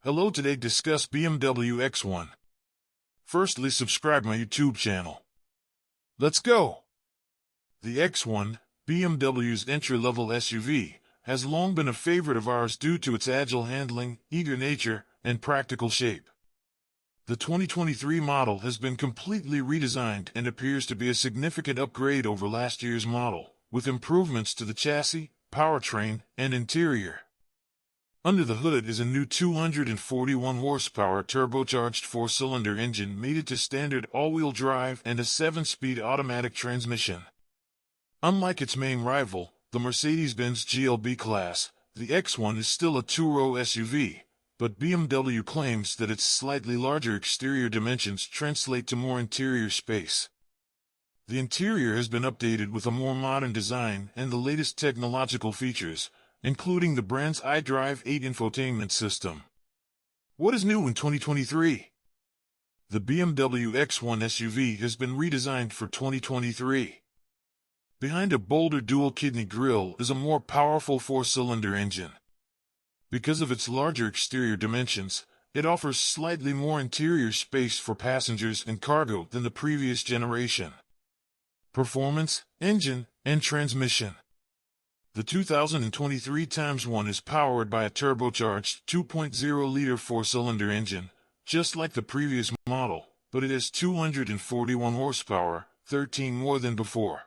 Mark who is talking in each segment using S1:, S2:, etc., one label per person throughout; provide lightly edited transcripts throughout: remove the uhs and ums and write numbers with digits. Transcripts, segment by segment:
S1: Hello, today discuss BMW X1. Firstly, subscribe my YouTube channel. Let's go! The X1, BMW's entry-level SUV, has long been a favorite of ours due to its agile handling, eager nature, and practical shape. The 2023 model has been completely redesigned and appears to be a significant upgrade over last year's model, with improvements to the chassis, powertrain, and interior. Under the hood is a new 241 horsepower turbocharged four-cylinder engine mated to standard all-wheel drive and a 7-speed automatic transmission. Unlike its main rival, the Mercedes-Benz GLB-class, the X1 is still a two-row SUV, but BMW claims that its slightly larger exterior dimensions translate to more interior space. The interior has been updated with a more modern design and the latest technological features, including the brand's iDrive 8 infotainment system. What is new in 2023? The BMW X1 SUV has been redesigned for 2023. Behind a bolder dual-kidney grille is a more powerful four-cylinder engine. Because of its larger exterior dimensions, it offers slightly more interior space for passengers and cargo than the previous generation. Performance, engine, and transmission. The 2023 X1 is powered by a turbocharged 2.0-liter four-cylinder engine, just like the previous model, but it has 241 horsepower, 13 more than before.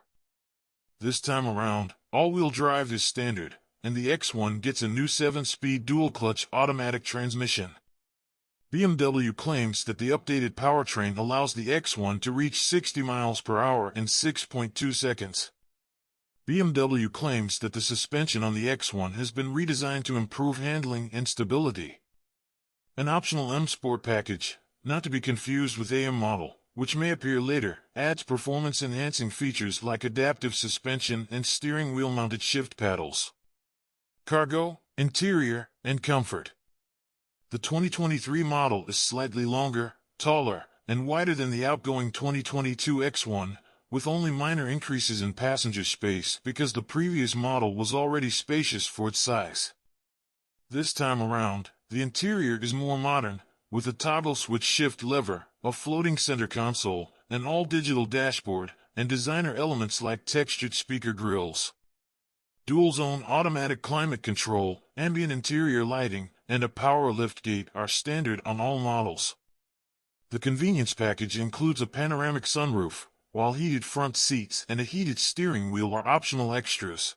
S1: This time around, all-wheel drive is standard, and the X1 gets a new 7-speed dual-clutch automatic transmission. BMW claims that the updated powertrain allows the X1 to reach 60 miles per hour in 6.2 seconds. BMW claims that the suspension on the X1 has been redesigned to improve handling and stability. An optional M Sport package, not to be confused with AM model, which may appear later, adds performance-enhancing features like adaptive suspension and steering wheel-mounted shift paddles. Cargo, interior, and comfort. The 2023 model is slightly longer, taller, and wider than the outgoing 2022 X1, with only minor increases in passenger space because the previous model was already spacious for its size. This time around, the interior is more modern, with a toggle switch shift lever, a floating center console, an all-digital dashboard, and designer elements like textured speaker grilles. Dual-zone automatic climate control, ambient interior lighting, and a power liftgate are standard on all models. The convenience package includes a panoramic sunroof, while heated front seats and a heated steering wheel are optional extras.